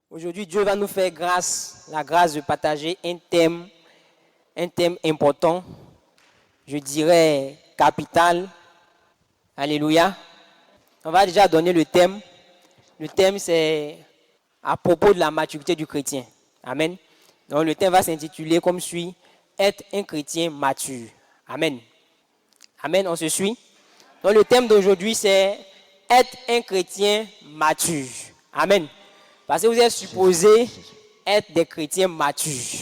Aujourd'hui, Dieu va nous faire la grâce de partager un thème important, je dirais capital. Alléluia. On va déjà donner le thème. Le thème, c'est à propos de la maturité du chrétien. Amen. Donc, le thème va s'intituler comme suit, être un chrétien mature. Amen. Amen, on se suit. Donc, le thème d'aujourd'hui, c'est être un chrétien mature. Amen. Parce que vous êtes supposés être des chrétiens matures.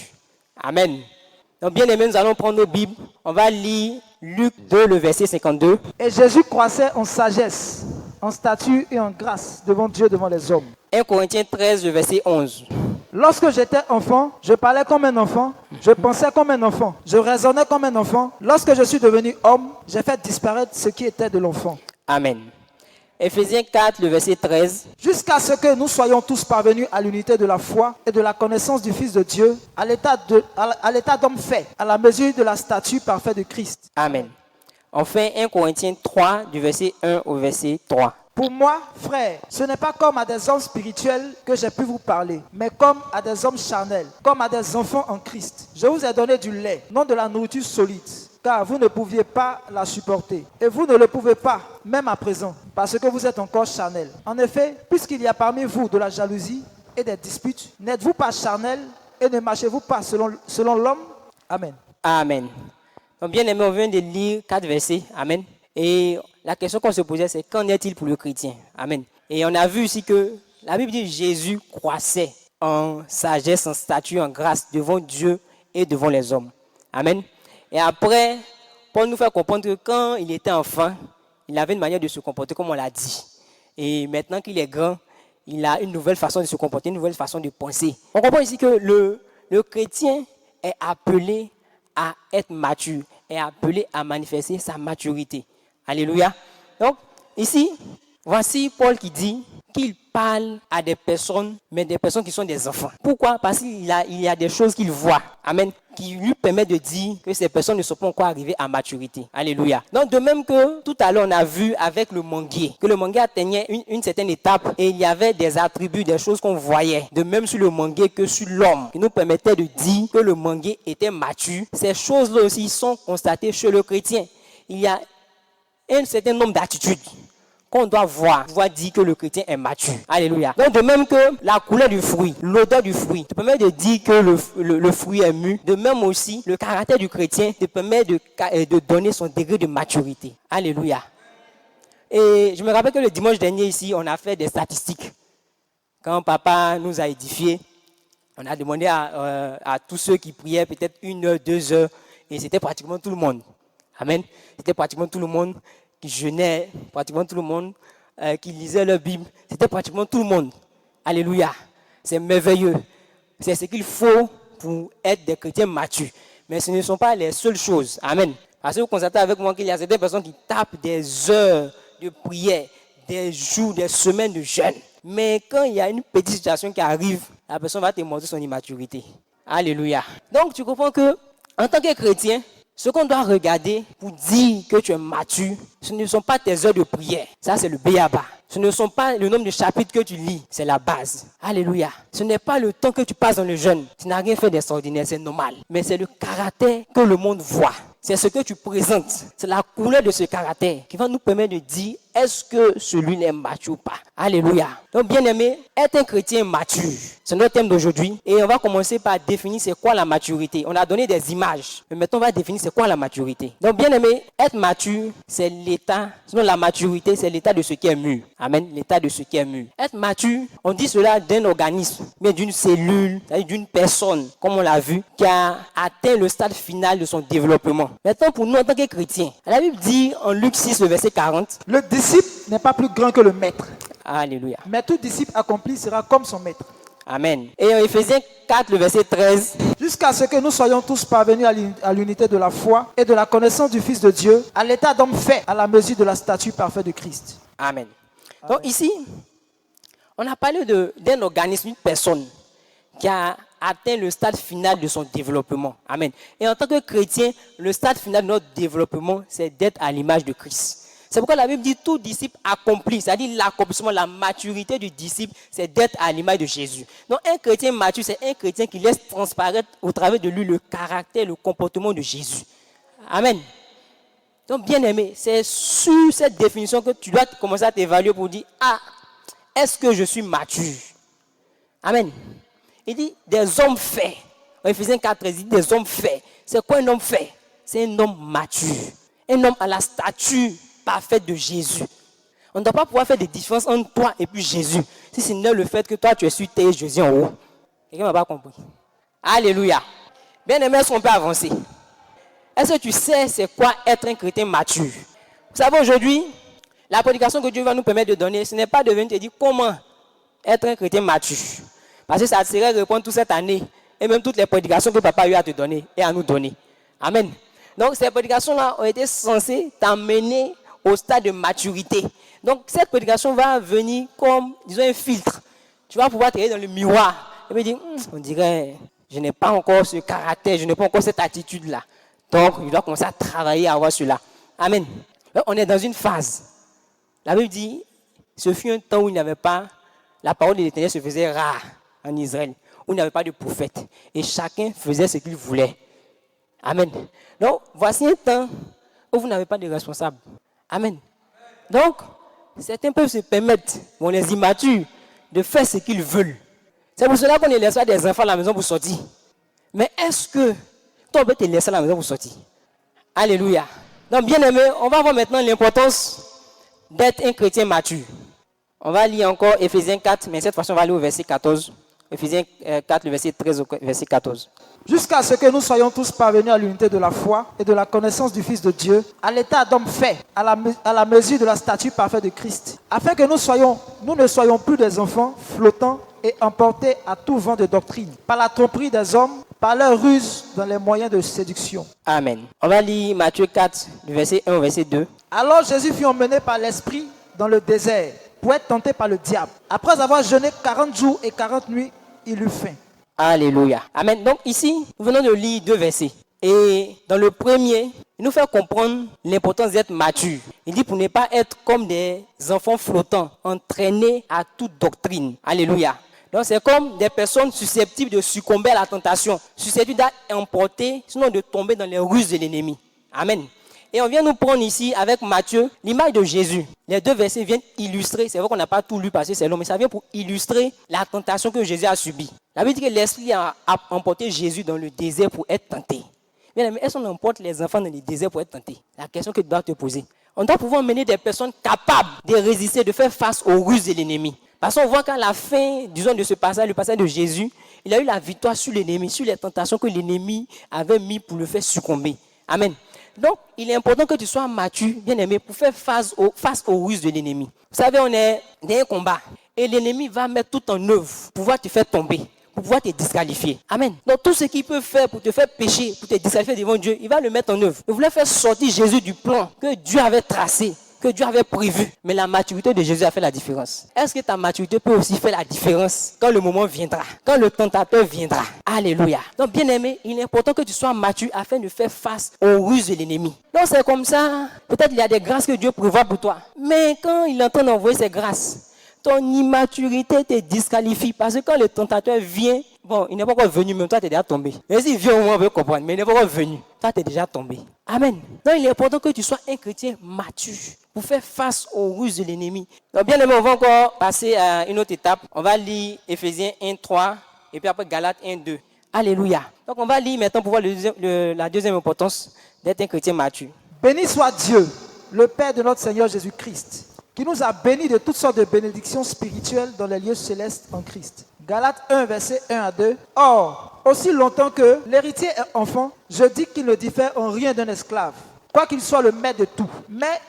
Amen. Donc, bien aimé, nous allons prendre nos Bibles. On va lire Luc 2, le verset 52. Et Jésus croissait en sagesse, en stature et en grâce devant Dieu, devant les hommes. 1 Corinthiens 13, le verset 11. Lorsque j'étais enfant, je parlais comme un enfant, je pensais comme un enfant, je raisonnais comme un enfant. Lorsque je suis devenu homme, j'ai fait disparaître ce qui était de l'enfant. Amen. Éphésiens 4, le verset 13. Jusqu'à ce que nous soyons tous parvenus à l'unité de la foi et de la connaissance du Fils de Dieu, à l'état d'homme fait, à la mesure de la stature parfaite de Christ. Amen. Enfin, 1 Corinthiens 3, du verset 1 au verset 3. Pour moi, frère, ce n'est pas comme à des hommes spirituels que j'ai pu vous parler, mais comme à des hommes charnels, comme à des enfants en Christ. Je vous ai donné du lait, non de la nourriture solide, car vous ne pouviez pas la supporter. Et vous ne le pouvez pas, même à présent, parce que vous êtes encore charnels. En effet, puisqu'il y a parmi vous de la jalousie et des disputes, n'êtes-vous pas charnels et ne marchez-vous pas selon l'homme? Amen. Amen. Donc, bien aimé, on vient de lire 4 versets. Amen. Et la question qu'on se posait, c'est qu'en est-il pour le chrétien? Amen. Et on a vu ici que la Bible dit que Jésus croissait en sagesse, en stature, en grâce devant Dieu et devant les hommes. Amen. Et après, pour nous faire comprendre que quand il était enfant, il avait une manière de se comporter comme on l'a dit. Et maintenant qu'il est grand, il a une nouvelle façon de se comporter, une nouvelle façon de penser. On comprend ici que le chrétien est appelé à être mature, est appelé à manifester sa maturité. Alléluia. Donc, ici, voici Paul qui dit qu'il parle à des personnes, mais des personnes qui sont des enfants. Pourquoi? Parce qu'il y a des choses qu'il voit, amen, qui lui permettent de dire que ces personnes ne sont pas encore arrivées à maturité. Alléluia. Donc, de même que tout à l'heure, on a vu avec le manguier, que le manguier atteignait une certaine étape et il y avait des attributs, des choses qu'on voyait, de même sur le manguier que sur l'homme, qui nous permettaient de dire que le manguier était mature. Ces choses-là aussi sont constatées chez le chrétien. Il y a un certain nombre d'attitudes qu'on doit voir, pouvoir dire que le chrétien est mature. Alléluia. Donc de même que la couleur du fruit, l'odeur du fruit, te permet de dire que le fruit est mûr. De même aussi, le caractère du chrétien te permet de donner son degré de maturité. Alléluia. Et je me rappelle que le dimanche dernier ici, on a fait des statistiques. Quand papa nous a édifiés, on a demandé à tous ceux qui priaient peut-être 1 heure, 2 heures, et c'était pratiquement tout le monde. Amen. C'était pratiquement tout le monde qui jeûnait, pratiquement tout le monde qui lisait leur Bible. C'était pratiquement tout le monde. Alléluia. C'est merveilleux. C'est ce qu'il faut pour être des chrétiens matures. Mais ce ne sont pas les seules choses. Amen. Parce que vous constatez avec moi qu'il y a certaines personnes qui tapent des heures de prière, des jours, des semaines de jeûne. Mais quand il y a une petite situation qui arrive, la personne va te montrer son immaturité. Alléluia. Donc tu comprends que en tant que chrétien, ce qu'on doit regarder pour dire que tu es mature, ce ne sont pas tes heures de prière. Ça, c'est le béaba. Ce ne sont pas le nombre de chapitres que tu lis. C'est la base. Alléluia. Ce n'est pas le temps que tu passes dans le jeûne. Tu n'as rien fait d'extraordinaire, c'est normal. Mais c'est le caractère que le monde voit. C'est ce que tu présentes. C'est la couleur de ce caractère qui va nous permettre de dire est-ce que celui-là est mature ou pas. Alléluia. Donc, bien aimé, être un chrétien mature, c'est notre thème d'aujourd'hui. Et on va commencer par définir c'est quoi la maturité. On a donné des images. Mais maintenant, on va définir c'est quoi la maturité. Donc, bien aimé, être mature, c'est l'état. Sinon, la maturité, c'est l'état de ce qui est mûr. Amen. L'état de ce qui est mûr. Être mature, on dit cela d'un organisme, mais d'une cellule, c'est-à-dire d'une personne, comme on l'a vu, qui a atteint le stade final de son développement. Maintenant, pour nous, en tant que chrétiens, la Bible dit en Luc 6, le verset 40, le disciple n'est pas plus grand que le maître. Alléluia. Mais tout disciple accompli sera comme son maître. Amen. Et en Éphésiens 4, le verset 13, jusqu'à ce que nous soyons tous parvenus à l'unité de la foi et de la connaissance du Fils de Dieu, à l'état d'homme fait, à la mesure de la stature parfaite de Christ. Amen. Donc ici, on a parlé d'un organisme, une personne qui a atteint le stade final de son développement. Amen. Et en tant que chrétien, le stade final de notre développement, c'est d'être à l'image de Christ. C'est pourquoi la Bible dit tout disciple accompli, c'est-à-dire l'accomplissement, la maturité du disciple, c'est d'être à l'image de Jésus. Donc un chrétien mature, c'est un chrétien qui laisse transparaître au travers de lui le caractère, le comportement de Jésus. Amen. Donc bien aimé, c'est sur cette définition que tu dois commencer à t'évaluer pour dire, ah, est-ce que je suis mature? Amen. Il dit des hommes faits. En Éphésiens 4, il dit des hommes faits. C'est quoi un homme fait? C'est un homme mature. Un homme à la stature parfaite de Jésus. On ne doit pas pouvoir faire des différences entre toi et puis Jésus. Si ce n'est le fait que toi tu es sur terre et Jésus en haut. Quelqu'un ne m'a pas compris. Alléluia. Bien aimé, est-ce qu'on peut avancer? Est-ce que tu sais c'est quoi être un chrétien mature? Vous savez aujourd'hui, la prédication que Dieu va nous permettre de donner, ce n'est pas de venir te dire comment être un chrétien mature. Parce que ça serait répondre toute cette année et même toutes les prédications que papa a eu à te donner et à nous donner. Amen. Donc ces prédications-là ont été censées t'amener au stade de maturité. Donc cette prédication va venir comme, disons, un filtre. Tu vas pouvoir te regarder dans le miroir et me dire, on dirait, je n'ai pas encore ce caractère, je n'ai pas encore cette attitude-là. Donc je dois commencer à travailler à avoir cela. Amen. Donc, on est dans une phase. La Bible dit, ce fut un temps où il n'y avait pas, la parole de l'Éternel se faisait rare en Israël, où il n'y avait pas de prophète. Et chacun faisait ce qu'il voulait. Amen. Donc, voici un temps où vous n'avez pas de responsable. Amen. Donc, certains peuvent se permettre, bon, les immatures, de faire ce qu'ils veulent. C'est pour cela qu'on ne laisse pas des enfants à la maison pour sortir. Mais est-ce que toi, on peut te laisser à la maison pour sortir? Alléluia. Donc, bien aimé, on va voir maintenant l'importance d'être un chrétien mature. On va lire encore Éphésiens 4, mais cette fois-ci, on va aller au verset 14. Éphésiens 4, le verset 13 au verset 14. Jusqu'à ce que nous soyons tous parvenus à l'unité de la foi et de la connaissance du Fils de Dieu, à l'état d'homme fait, à la mesure de la stature parfaite de Christ, afin que nous ne soyons plus des enfants flottants et emportés à tout vent de doctrine, par la tromperie des hommes, par leur ruse dans les moyens de séduction. Amen. On va lire Matthieu 4, du verset 1 au verset 2. Alors Jésus fut emmené par l'Esprit dans le désert pour être tenté par le diable. Après avoir jeûné 40 jours et 40 nuits, il eut faim. Alléluia. Amen. Donc ici, nous venons de lire 2 versets. Et dans le premier, il nous fait comprendre l'importance d'être mature. Il dit pour ne pas être comme des enfants flottants, entraînés à toute doctrine. Alléluia. Donc c'est comme des personnes susceptibles de succomber à la tentation, susceptibles d'être emportées, sinon de tomber dans les ruses de l'ennemi. Amen. Et on vient nous prendre ici avec Matthieu l'image de Jésus. Les 2 versets viennent illustrer, c'est vrai qu'on n'a pas tout lu parce que c'est long, mais ça vient pour illustrer la tentation que Jésus a subie. La Bible dit que l'Esprit a emporté Jésus dans le désert pour être tenté. Mais est-ce qu'on emporte les enfants dans le désert pour être tentés? La question que tu dois te poser. On doit pouvoir mener des personnes capables de résister, de faire face aux ruses de l'ennemi. Parce qu'on voit qu'à la fin, disons, de ce passage, le passage de Jésus, il a eu la victoire sur l'ennemi, sur les tentations que l'ennemi avait mis pour le faire succomber. Amen. Donc, il est important que tu sois mature, bien aimé, pour faire face aux ruses de l'ennemi. Vous savez, on est dans un combat. Et l'ennemi va mettre tout en œuvre pour pouvoir te faire tomber, pour pouvoir te disqualifier. Amen. Donc, tout ce qu'il peut faire pour te faire pécher, pour te disqualifier devant Dieu, il va le mettre en œuvre. Il voulait faire sortir Jésus du plan que Dieu avait tracé, que Dieu avait prévu. Mais la maturité de Jésus a fait la différence. Est-ce que ta maturité peut aussi faire la différence quand le moment viendra, quand le tentateur viendra? Alléluia. Donc, bien aimé, il est important que tu sois mature afin de faire face aux ruses de l'ennemi. Donc, c'est comme ça. Peut-être il y a des grâces que Dieu prévoit pour toi. Mais quand il entend envoyer ces grâces, ton immaturité te disqualifie. Parce que quand le tentateur vient, bon, il n'est pas encore venu, mais toi, tu es déjà tombé. Mais s'il vient au moins, on peut comprendre, mais il n'est pas encore venu. Toi, tu es déjà tombé. Amen. Donc, il est important que tu sois un chrétien mature pour faire face aux ruses de l'ennemi. Donc, bien aimé, on va encore passer à une autre étape. On va lire Éphésiens 1, 3 et puis après Galates 1, 2. Alléluia. Donc, on va lire maintenant pour voir la deuxième importance d'être un chrétien mature. Béni soit Dieu, le Père de notre Seigneur Jésus-Christ, qui nous a bénis de toutes sortes de bénédictions spirituelles dans les lieux célestes en Christ. Galates 1, verset 1 à 2. Or, aussi longtemps que l'héritier est enfant, je dis qu'il ne diffère en rien d'un esclave, quoiqu'il soit le maître de tout. Mais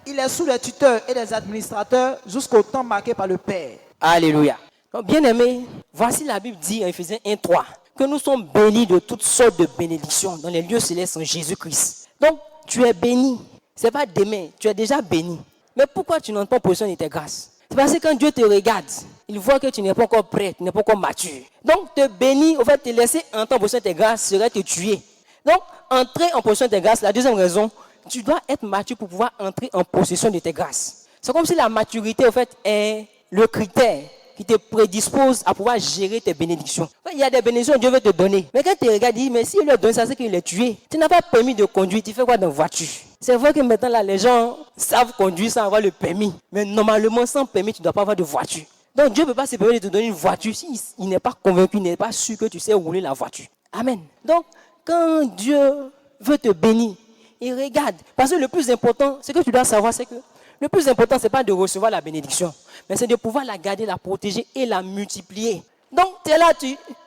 il est sous les tuteurs et les administrateurs jusqu'au temps marqué par le Père. Alléluia. Donc, bien aimé, voici la Bible dit en Éphésiens 1, 3 que nous sommes bénis de toutes sortes de bénédictions dans les lieux célestes en Jésus-Christ. Donc, tu es béni. Ce n'est pas demain, tu es déjà béni. Mais pourquoi tu n'entres pas en position de tes grâces? C'est parce que quand Dieu te regarde, il voit que tu n'es pas encore prêt, tu n'es pas encore mature. Donc, te bénir, au fait, te laisser entrer en position de tes grâces serait te tuer. Donc, entrer en position de tes grâces, la deuxième raison, tu dois être mature pour pouvoir entrer en possession de tes grâces. C'est comme si la maturité, en fait, est le critère qui te prédispose à pouvoir gérer tes bénédictions. Il y a des bénédictions que Dieu veut te donner. Mais quand tu regardes, tu dis, mais s'il leur donne ça, c'est qu'il est tué. Tu n'as pas permis de conduire, tu fais quoi dans la voiture? C'est vrai que maintenant, là, les gens savent conduire sans avoir le permis. Mais normalement, sans permis, tu ne dois pas avoir de voiture. Donc Dieu ne peut pas se permettre de te donner une voiture s'il n'est pas convaincu, il n'est pas sûr que tu sais rouler la voiture. Amen. Donc, quand Dieu veut te bénir, il regarde. Parce que le plus important, ce que tu dois savoir, c'est que le plus important, ce n'est pas de recevoir la bénédiction, mais c'est de pouvoir la garder, la protéger et la multiplier. Donc, tu es là,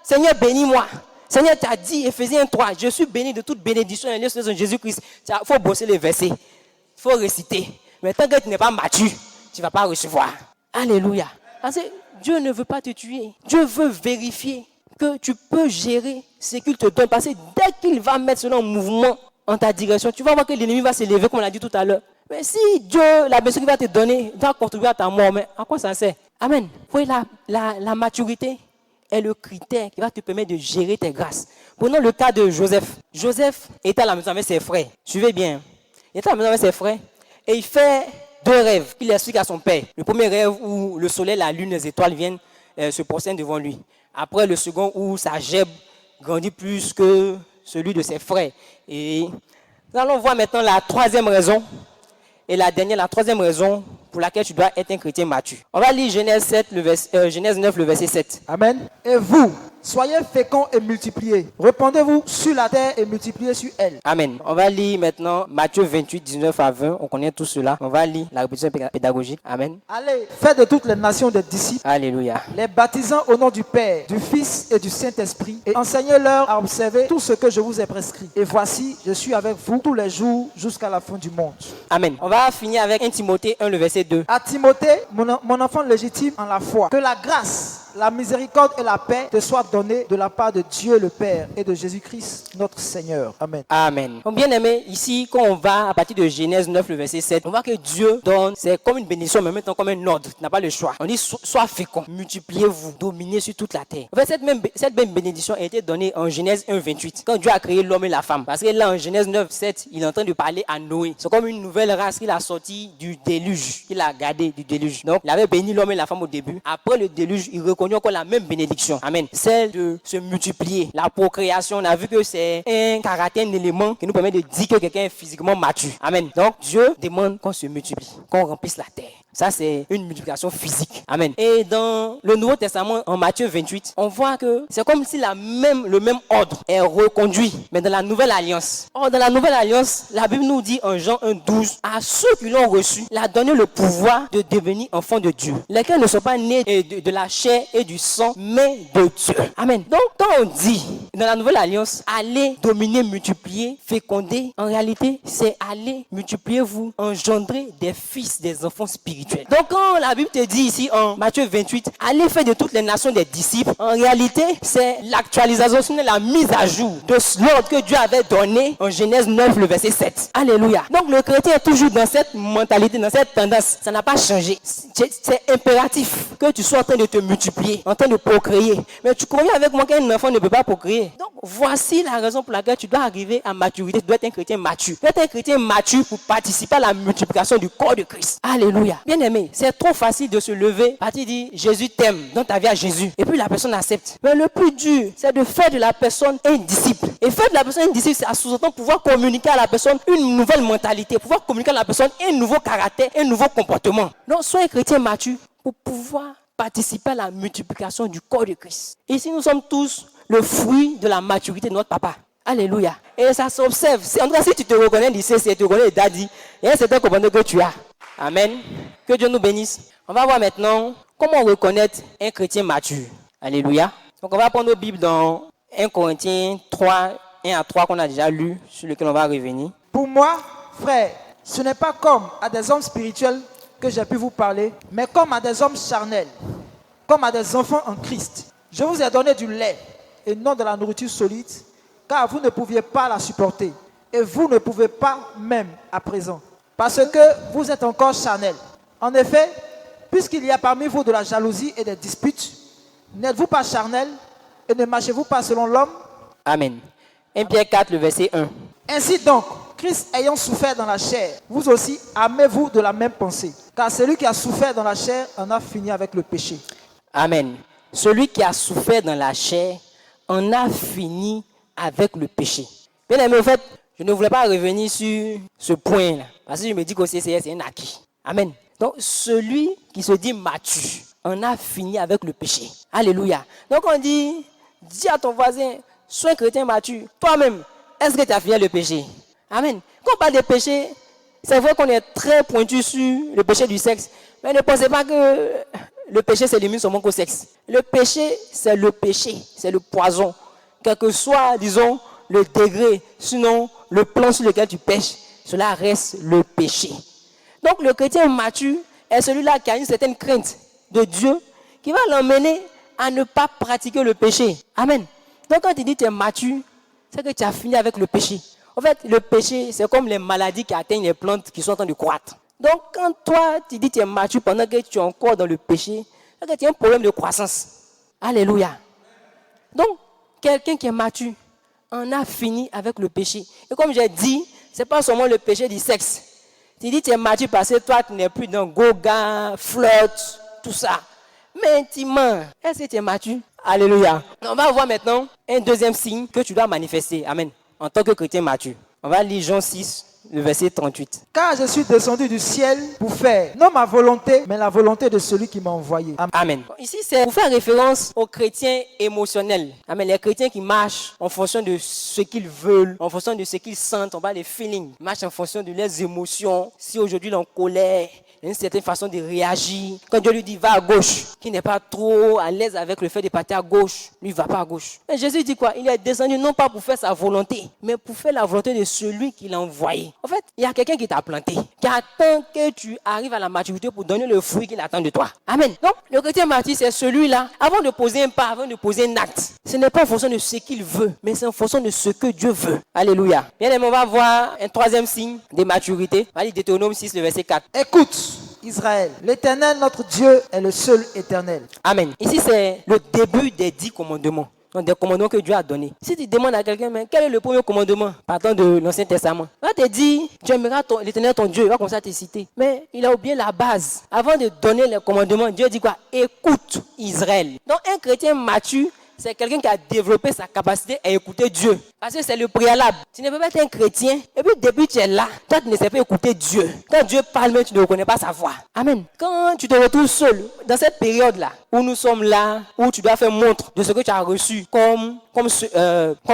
Seigneur, bénis-moi. Seigneur, tu as dit, Éphésiens 3, je suis béni de toute bénédiction et de Jésus-Christ. Il faut bosser les versets, il faut réciter. Mais tant que tu n'es pas mature, tu ne vas pas recevoir. Alléluia. Parce que Dieu ne veut pas te tuer. Dieu veut vérifier que tu peux gérer ce qu'il te donne. Parce que dès qu'il va mettre cela en mouvement en ta direction, tu vas voir que l'ennemi va se lever, comme on l'a dit tout à l'heure. Mais si Dieu, la bénédiction qu'il va te donner, doit contribuer à ta mort, mais à quoi ça sert? Amen. Vous voyez, la maturité est le critère qui va te permettre de gérer tes grâces. Prenons le cas de Joseph. Joseph était à la maison avec ses frères. Suivez bien. Il était à la maison avec ses frères et il fait 2 rêves qu'il explique à son père. Le premier rêve où le soleil, la lune, les étoiles viennent se prosternent devant lui. Après le second où sa gèbe grandit plus que celui de ses frères. Et nous allons voir maintenant la 3e raison. Et la 3e raison pour laquelle tu dois être un chrétien mature. On va lire Genèse 9, le verset 7. Amen. Et vous, soyez féconds et multipliez. Répandez-vous sur la terre et multipliez sur elle. Amen. On va lire maintenant Matthieu 28, 19 à 20. On connaît tout cela. On va lire la répétition pédagogique. Amen. Allez, faites de toutes les nations des disciples. Alléluia. Les baptisant au nom du Père, du Fils et du Saint-Esprit. Et enseignez-leur à observer tout ce que je vous ai prescrit. Et voici, je suis avec vous tous les jours jusqu'à la fin du monde. Amen. On va finir avec 1 Timothée 1, le verset 2. À Timothée, mon enfant légitime en la foi, que la grâce, la miséricorde et la paix te soient données de la part de Dieu le Père et de Jésus-Christ notre Seigneur. Amen. Amen. Donc, bien aimé, ici, quand on va à partir de Genèse 9, le verset 7, on voit que Dieu donne, c'est comme une bénédiction, mais maintenant comme un ordre. Tu n'as pas le choix. On dit, sois fécond, multipliez-vous, dominez sur toute la terre. En fait, cette même bénédiction a été donnée en Genèse 1, 28, quand Dieu a créé l'homme et la femme. Parce que là, en Genèse 9, 7, il est en train de parler à Noé. C'est comme une nouvelle race qu'il a sortie du déluge, qu'il a gardé du déluge. Donc, il avait béni l'homme et la femme au début. Après le déluge, il reconnaît encore la même bénédiction. Amen. Celle de se multiplier. La procréation, on a vu que c'est un caractère, un élément qui nous permet de dire que quelqu'un est physiquement mature. Amen. Donc, Dieu demande qu'on se multiplie, qu'on remplisse la terre. Ça, c'est une multiplication physique. Amen. Et dans le Nouveau Testament, en Matthieu 28, on voit que c'est comme si le même ordre est reconduit, mais dans la Nouvelle Alliance. Or, dans la Nouvelle Alliance, la Bible nous dit en Jean 1,12, à ceux qui l'ont reçu, il a donné le pouvoir de devenir enfants de Dieu. Lesquels ne sont pas nés de la chair et du sang, mais de Dieu. Amen. Donc, quand on dit dans la Nouvelle Alliance, allez dominer, multiplier, féconder, en réalité, c'est aller multiplier, vous engendrer des fils, des enfants spirituels. Donc quand la Bible te dit ici en Matthieu 28, allez faire de toutes les nations des disciples, en réalité c'est l'actualisation, c'est la mise à jour de l'ordre que Dieu avait donné en Genèse 9 le verset 7. Alléluia. Donc le chrétien est toujours dans cette mentalité, dans cette tendance, ça n'a pas changé. C'est impératif que tu sois en train de te multiplier, en train de procréer. Mais tu crois avec moi qu'un enfant ne peut pas procréer. Donc voici la raison pour laquelle tu dois arriver à maturité, tu dois être un chrétien mature. Tu dois être un chrétien mature pour participer à la multiplication du corps de Christ. Alléluia. Bien aimé, c'est trop facile de se lever, partir dire Jésus t'aime, donne ta vie à Jésus, et puis la personne accepte. Mais le plus dur, c'est de faire de la personne un disciple. Et faire de la personne un disciple, c'est à sous-entendre pouvoir communiquer à la personne une nouvelle mentalité, pouvoir communiquer à la personne un nouveau caractère, un nouveau comportement. Donc, sois un chrétien mature pour pouvoir participer à la multiplication du corps de Christ. Ici, nous sommes tous le fruit de la maturité de notre papa. Alléluia. Et ça s'observe. En tout cas, si tu te reconnais lycée, si tu te reconnais daddy, il y a un certain comportement que tu as. Amen. Que Dieu nous bénisse. On va voir maintenant comment reconnaître un chrétien mature. Alléluia. Donc on va prendre nos Bibles dans 1 Corinthiens 3, 1 à 3 qu'on a déjà lu, sur lequel on va revenir. Pour moi, frère, ce n'est pas comme à des hommes spirituels que j'ai pu vous parler, mais comme à des hommes charnels, comme à des enfants en Christ. Je vous ai donné du lait et non de la nourriture solide, car vous ne pouviez pas la supporter. Et vous ne pouvez pas même à présent, parce que vous êtes encore charnels. En effet, puisqu'il y a parmi vous de la jalousie et des disputes, n'êtes-vous pas charnels et ne marchez-vous pas selon l'homme? Amen. 1 Pierre 4, le verset 1. Ainsi donc, Christ ayant souffert dans la chair, vous aussi aimez-vous de la même pensée. Car celui qui a souffert dans la chair en a fini avec le péché. Amen. Celui qui a souffert dans la chair en a fini avec le péché. Bien aimé, en fait, je ne voulais pas revenir sur ce point-là. Parce que je me dis qu'au CCS, c'est un acquis. Amen. Donc, celui qui se dit mature en a fini avec le péché. Alléluia. Donc, on dit, dis à ton voisin, sois un chrétien mature. Toi-même, est-ce que tu as fini le péché? Amen. Quand on parle de péché, c'est vrai qu'on est très pointu sur le péché du sexe. Mais ne pensez pas que le péché se limite seulement au sexe. Le péché, c'est le poison. Quel que soit, disons, le degré, sinon le plan sur lequel tu pêches, cela reste le péché. Donc le chrétien mature est celui-là qui a une certaine crainte de Dieu qui va l'emmener à ne pas pratiquer le péché. Amen. Donc quand tu dis que tu es mature, c'est que tu as fini avec le péché. En fait, le péché, c'est comme les maladies qui atteignent les plantes qui sont en train de croître. Donc quand toi, tu dis que tu es mature pendant que tu es encore dans le péché, c'est que tu as un problème de croissance. Alléluia. Donc, quelqu'un qui est mature en a fini avec le péché. Et comme j'ai dit, ce n'est pas seulement le péché du sexe. Tu dis que tu es mature parce que toi, tu n'es plus dans goga, flotte, tout ça. Mais intimement, est-ce que tu es mature? Alléluia. On va voir maintenant un deuxième signe que tu dois manifester. Amen. En tant que chrétien mature. On va lire Jean 6, le verset 38. Car je suis descendu du ciel pour faire, non ma volonté, mais la volonté de celui qui m'a envoyé. Amen. Amen. Ici, c'est pour faire référence aux chrétiens émotionnels. Amen. Les chrétiens qui marchent en fonction de ce qu'ils veulent, en fonction de ce qu'ils sentent. On parle des feelings. Ils marchent en fonction de leurs émotions. Si aujourd'hui, il est en colère, il y a une certaine façon de réagir. Quand Dieu lui dit va à gauche, qui n'est pas trop à l'aise avec le fait de partir à gauche, lui ne va pas à gauche. Mais Jésus dit quoi? Il est descendu non pas pour faire sa volonté, mais pour faire la volonté de celui qui l'a envoyé. En fait, il y a quelqu'un qui t'a planté, qui attend que tu arrives à la maturité pour donner le fruit qu'il attend de toi. Amen. Donc, le chrétien mature, c'est celui-là, avant de poser un pas, avant de poser un acte. Ce n'est pas en fonction de ce qu'il veut, mais c'est en fonction de ce que Dieu veut. Alléluia. Bien aimé, on va voir un troisième signe de maturité. On va lire Deutéronome 6, le verset 4. Écoute, Israël, l'Éternel, notre Dieu, est le seul éternel. Amen. Ici, c'est le début des 10 commandements. Donc, des commandements que Dieu a donnés. Si tu demandes à quelqu'un, mais quel est le premier commandement partant de l'Ancien Testament? Il va te dire, tu aimeras l'Éternel ton Dieu. Il va commencer à te citer. Mais il a oublié la base. Avant de donner les commandements, Dieu dit quoi? Écoute Israël. Donc, un chrétien mature, c'est quelqu'un qui a développé sa capacité à écouter Dieu. Parce que c'est le préalable. Tu ne peux pas être un chrétien et puis depuis tu es là, toi tu ne sais pas écouter Dieu. Quand Dieu parle, mais tu ne reconnais pas sa voix. Amen. Quand tu te retrouves seul, dans cette période-là, où nous sommes là, où tu dois faire montre de ce que tu as reçu comme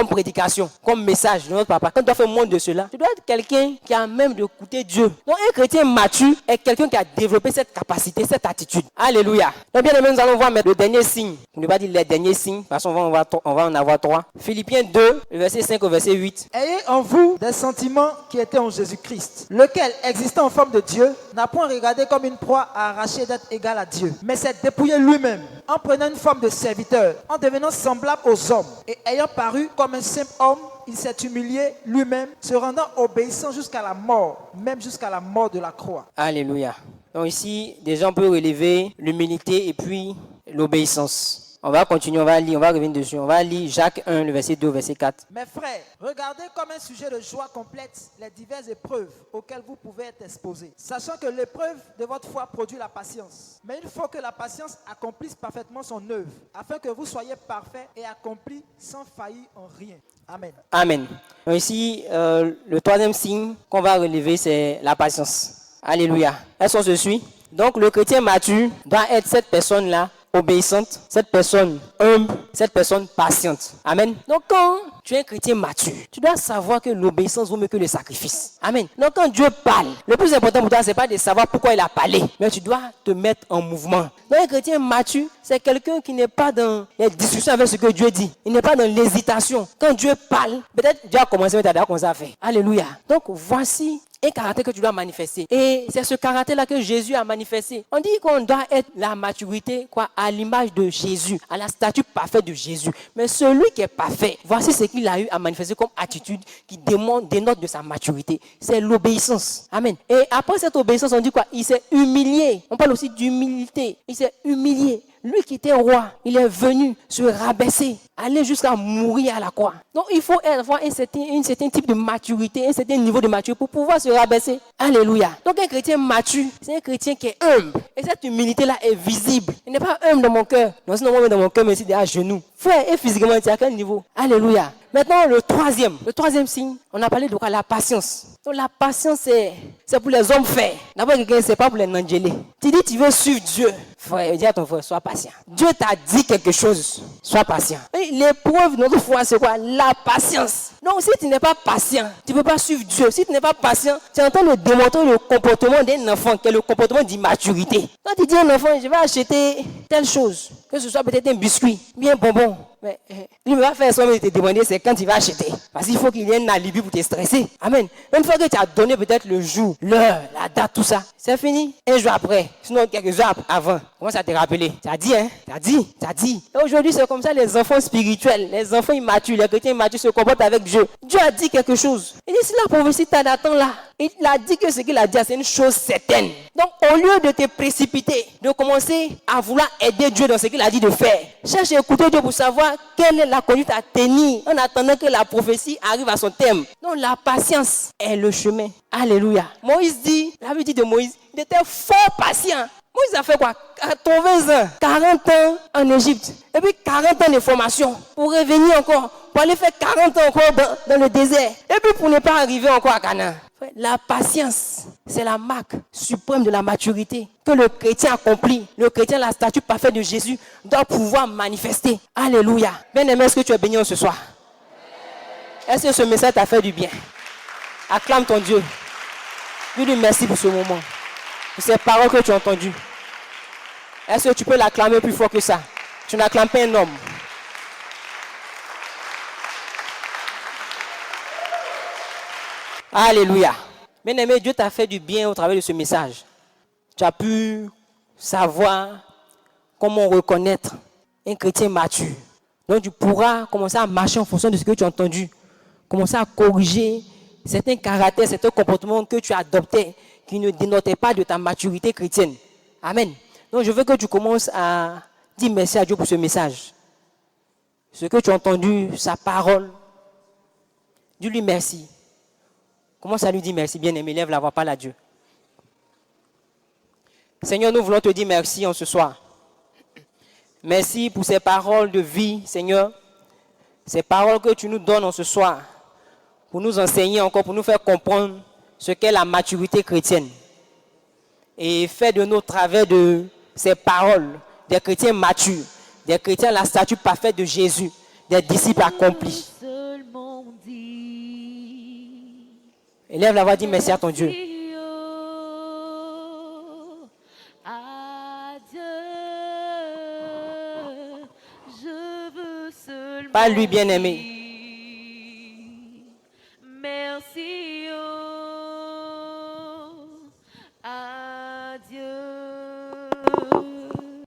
prédication, comme message de notre papa. Quand tu dois faire montre de cela, tu dois être quelqu'un qui a même d'écouter Dieu. Donc un chrétien mature est quelqu'un qui a développé cette capacité, cette attitude. Alléluia. Donc bien aimé, nous allons voir le dernier signe. Je ne vais pas dire les derniers signes, de toute façon on va en avoir 3. Philippiens 2, le verset 5 au verset 8. Ayez en vous des sentiments qui étaient en Jésus-Christ, lequel, existant en forme de Dieu, n'a point regardé comme une proie à arracher d'être égal à Dieu, mais s'est dépouillé lui-même, en prenant une forme de serviteur, en devenant semblable aux hommes, et ayant paru comme un simple homme, il s'est humilié lui-même, se rendant obéissant jusqu'à la mort, même jusqu'à la mort de la croix. Alléluia. Donc ici, déjà on peut relever l'humilité et puis l'obéissance. On va continuer, on va revenir dessus. On va lire Jacques 1, le verset 2 au verset 4. Mes frères, regardez comme un sujet de joie complète les diverses épreuves auxquelles vous pouvez être exposés, sachant que l'épreuve de votre foi produit la patience. Mais il faut que la patience accomplisse parfaitement son œuvre, afin que vous soyez parfaits et accomplis sans faillir en rien. Amen. Amen. Donc ici, le troisième signe qu'on va relever, c'est la patience. Alléluia. Est-ce qu'on se suit? Donc le chrétien mature doit être cette personne-là, obéissante, cette personne humble, cette personne patiente. Amen. Donc quand tu es un chrétien mature, tu dois savoir que l'obéissance vaut mieux que le sacrifice. Amen. Donc quand Dieu parle, le plus important pour toi, ce n'est pas de savoir pourquoi il a parlé, mais tu dois te mettre en mouvement. Donc un chrétien mature, c'est quelqu'un qui n'est pas dans les discussions avec ce que Dieu dit. Il n'est pas dans l'hésitation. Quand Dieu parle, peut-être Dieu a commencé, mais tu as déjà commencé à faire. Alléluia. Donc voici un caractère que tu dois manifester. Et c'est ce caractère-là que Jésus a manifesté. On dit qu'on doit être la maturité à l'image de Jésus, à la statue parfaite de Jésus. Mais celui qui est parfait, voici ce qu'il a eu à manifester comme attitude qui dénote de sa maturité. C'est l'obéissance. Amen. Et après cette obéissance, on dit quoi? Il s'est humilié. On parle aussi d'humilité. Il s'est humilié lui qui était roi, il est venu se rabaisser, aller jusqu'à mourir à la croix. Donc il faut avoir un certain type de maturité, un certain niveau de maturité pour pouvoir se rabaisser. Alléluia. Donc un chrétien mature, c'est un chrétien qui est humble. Et cette humilité-là est visible. Il n'est pas humble dans mon cœur. Non, sinon moi dans mon cœur, mais c'est à genoux. Frère, et physiquement, tu es à quel niveau? Alléluia. Maintenant, le troisième signe, on a parlé de quoi? La patience. Donc la patience, c'est pour les hommes faits. D'abord, quelqu'un, c'est pas pour les non-gélés. Tu dis, tu veux suivre Dieu. Frère, dis à ton frère, sois patient. Dieu t'a dit quelque chose, sois patient. Et l'épreuve de notre foi, c'est quoi? La patience. Donc, si tu n'es pas patient, tu ne peux pas suivre Dieu. Si tu n'es pas patient, tu es en train de démontrer le comportement d'un enfant, qui est le comportement d'immaturité. Quand tu dis à un enfant, je vais acheter telle chose, que ce soit peut-être un biscuit, bien bonbon, mais il va faire ça, mais te demander, c'est quand il va acheter. Parce qu'il faut qu'il y ait un alibi pour te stresser. Amen. Une fois que tu as donné peut-être le jour, l'heure, la date, tout ça, c'est fini. Un jour après, sinon quelques heures avant, commence à te rappeler. Tu as dit, hein? Tu as dit. Et aujourd'hui, c'est comme ça les enfants spirituels, les enfants immatures, les chrétiens immatures se comportent avec Dieu. Dieu a dit quelque chose. Il dit, si la prophétie t'attend là, il a dit que ce qu'il a dit, c'est une chose certaine. Donc, au lieu de te précipiter, de commencer à vouloir aider Dieu dans ce qu'il a dit de faire, cherche à écouter Dieu pour savoir quelle est la conduite à tenir en attendant que la prophétie arrive à son terme. Donc, la patience est le chemin. Alléluia. Moïse dit, la Bible dit de Moïse, il était fort patient. Moïse a fait quoi? 80 ans, 40 ans en Égypte. Et puis 40 ans de formation pour revenir encore, pour aller faire 40 ans encore dans le désert. Et puis pour ne pas arriver encore à Canaan. La patience, c'est la marque suprême de la maturité que le chrétien accomplit. Le chrétien, la statue parfaite de Jésus, doit pouvoir manifester. Alléluia. Bien-aimé, est-ce que tu es béni ce soir? Est-ce que ce message t'a fait du bien? Acclame ton Dieu. Dis-lui merci pour ce moment. Pour ces paroles que tu as entendues. Est-ce que tu peux l'acclamer plus fort que ça? Tu n'acclames pas un homme. Alléluia. Bien-aimé, Dieu t'a fait du bien au travers de ce message. Tu as pu savoir comment reconnaître un chrétien mature. Donc tu pourras commencer à marcher en fonction de ce que tu as entendu. Commencer à corriger certains caractères, certains comportements que tu as adoptés qui ne dénotaient pas de ta maturité chrétienne. Amen. Donc je veux que tu commences à dire merci à Dieu pour ce message. Ce que tu as entendu, sa parole, dis-lui merci. Commence à lui dire merci, bien-aimé, lève la voix, parle à Dieu. Seigneur, nous voulons te dire merci en ce soir. Merci pour ces paroles de vie, Seigneur. Ces paroles que tu nous donnes en ce soir pour nous enseigner encore, pour nous faire comprendre ce qu'est la maturité chrétienne. Et fais de nous, au travers de ces paroles, des chrétiens matures, des chrétiens à la statue parfaite de Jésus, des disciples accomplis. Élève la voix, dis merci à ton Dieu. Pas lui, bien-aimé. Merci.